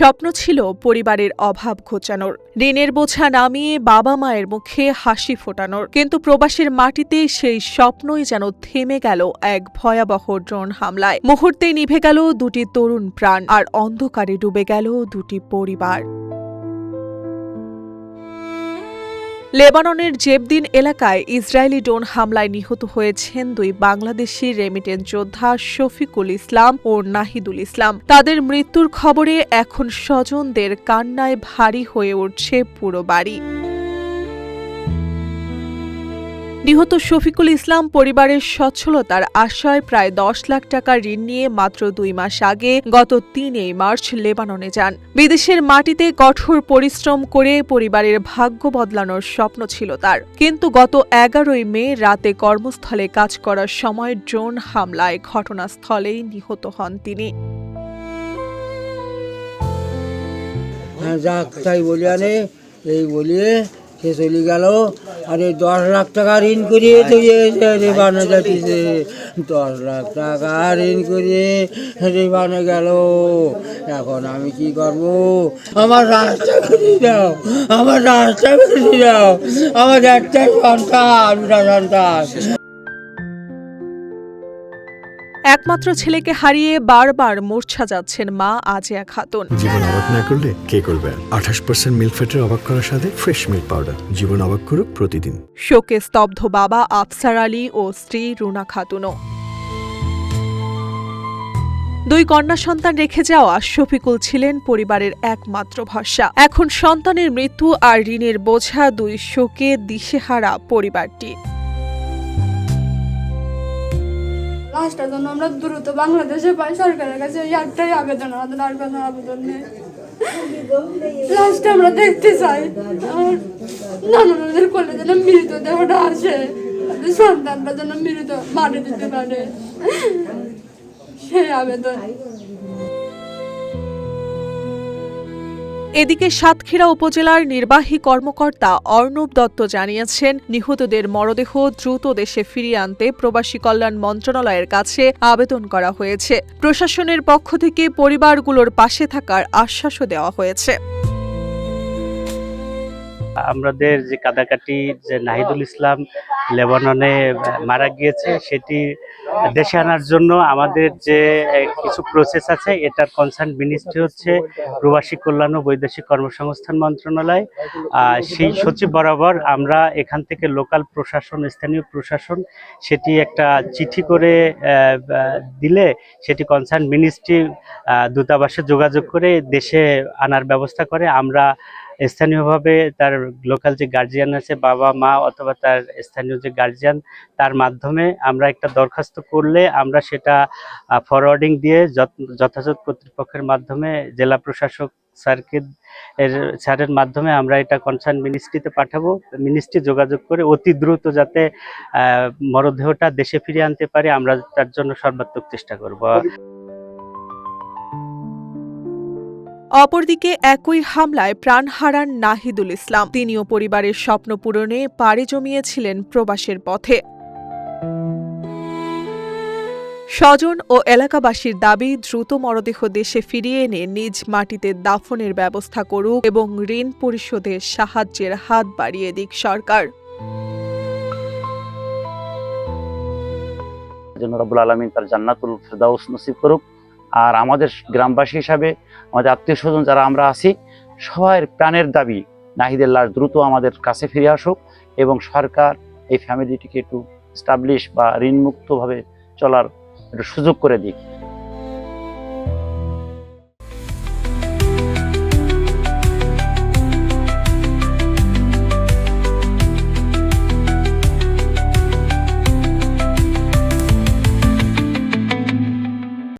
স্বপ্ন ছিল পরিবারের অভাব ঘোচানোর, ঋণের বোঝা নামিয়ে বাবা মায়ের মুখে হাসি ফোটানোর, কিন্তু প্রবাসের মাটিতে সেই স্বপ্নই যেন থেমে গেল এক ভয়াবহ ড্রোন হামলায়। মুহূর্তেই নিভে গেল দুটি তরুণ প্রাণ, আর অন্ধকারে ডুবে গেল দুটি পরিবার। লেবাননের জেবদিন এলাকায় ইসরায়েলি ড্রোন হামলায় নিহত হয়েছেন দুই বাংলাদেশি রেমিটেন্স যোদ্ধা শফিকুল ইসলাম ও নাহিদুল ইসলাম। তাদের মৃত্যুর খবরে এখন স্বজনদের কান্নায় ভারী হয়ে উঠছে পুরো বাড়ি। নিহত শফিকুল ইসলাম পরিবারের সচ্ছলতার আশায় প্রায় 10 লাখ টাকা ঋণ নিয়ে মাত্র 2 মাস আগে গত 3 মার্চ লেবাননে যান। বিদেশের মাটিতে কঠোর পরিশ্রম করে পরিবারের ভাগ্য বদলানোর স্বপ্ন ছিল তার, কিন্তু গত 11 মে রাতে কর্মস্থলে কাজ করার সময় ড্রোন হামলায় ঘটনাস্থলেই নিহত হন তিনি। সে চলে গেল। আরে 10 লাখ টাকা ঋণ করিয়ে রেবানে যাচ্ছে, 10 লাখ টাকা ঋণ করিয়ে রেবানে গেল। এখন আমি কি করব? আমার রাস্তা করে দাও, আমার রাস্তা করে দাও। আমার একটা সন্তান। একমাত্র ছেলেকে হারিয়ে বারবার মূর্ছা যাচ্ছেন মা আজিয়া খাতুন। জীবন অবাক না করলে কে করবে? 28% মিল্ক ফ্যাটের অবাক করার সাথে ফ্রেশ মিল্ক পাউডার। জীবন অবাক করুক প্রতিদিন। শোকে স্তব্ধ বাবা আফসার আলী ও স্ত্রী রুনা খাতুনও। দুই কন্যা সন্তান রেখে যাওয়া শফিকুল ছিলেন পরিবারের একমাত্র ভরসা। এখন সন্তানের মৃত্যু আর ঋণের বোঝা, দুই শোকে দিশেহারা পরিবারটি। লাশটার জন্য আমরা দ্রুত বাংলাদেশে পাই, সরকারের কাছে একটাই আবেদন, আমাদের আর কোনো আবেদন নেই। লাশটা আমরা দেখতে চাই, আমার নানাদের কোলে যেন মৃতদেহটা আসে, সন্তানটা যেন মৃত মাটি দিতে পারে, সেই আবেদন। এদিকে সাতক্ষীরা উপজেলার নির্বাহী কর্মকর্তা অর্ণব দত্ত জানিয়েছেন, নিহতদের মরদেহ দ্রুত দেশে ফিরিয়ে আনতে প্রবাসী কল্যাণ মন্ত্রণালয়ের কাছে আবেদন করা হয়েছে। প্রশাসনের পক্ষ থেকে পরিবারগুলোর পাশে থাকার আশ্বাসও দেওয়া হয়েছে। আমাদের যে কাদাকাটি যে নাহিদুল ইসলাম লেবাননে মারা গিয়েছে, সেটি দেশে আনার জন্য আমাদের যে কিছু প্রসেস আছে, এটার কনসার্ন মিনিস্ট্রি হচ্ছে প্রবাসী কল্যাণ ও বৈদেশিক কর্মসংস্থান মন্ত্রণালয়। সেই সচিব বরাবর আমরা এখান থেকে লোকাল প্রশাসন, স্থানীয় প্রশাসন সেটি একটা চিঠি করে দিলে সেটি কনসার্ন মিনিস্ট্রি দূতাবাসে যোগাযোগ করে দেশে আনার ব্যবস্থা করে। আমরা স্থানীয়ভাবে তার লোকাল যে গার্জিয়ান আছে, বাবা মা অথবা তার স্থানীয় যে গার্জিয়ান, তার মাধ্যমে আমরা একটা দরখাস্ত করলে আমরা সেটা ফরওয়ার্ডিং দিয়ে যথাযথ কর্তৃপক্ষের মাধ্যমে জেলা প্রশাসক স্যারের মাধ্যমে আমরা এটা কনসার্ন মিনিস্ট্রিতে পাঠাবো। মিনিস্ট্রি যোগাযোগ করে অতি দ্রুত যাতে মরদেহটা দেশে ফিরিয়ে আনতে পারে, আমরা তার জন্য সর্বাত্মক চেষ্টা করব। অপরদিকে একই হামলায় প্রাণ হারান নাহিদুল ইসলাম। তিনিও পরিবারের স্বপ্ন পূরণে পাড়ি জমিয়েছিলেন প্রবাসের পথে। স্বজন ও এলাকাবাসীর দাবি, দ্রুত মরদেহ দেশে ফিরিয়ে এনে নিজ মাটিতে দাফনের ব্যবস্থা করুক এবং ঋণ পরিশোধের সাহায্যের হাত বাড়িয়ে দিক সরকার। রব্বুল আলামিন তার জান্নাতুল ফেরদাউস নসিব করুক। আর আমাদের গ্রামবাসী হিসাবে, আমাদের আত্মীয় স্বজন যারা আমরা আছি, সবার প্রাণের দাবি নাহিদের লাশ দ্রুত আমাদের কাছে ফিরে আসুক এবং সরকার এই ফ্যামিলিটিকে একটু স্টাবলিশ বা ঋণমুক্তভাবে চলার একটু সুযোগ করে দিক।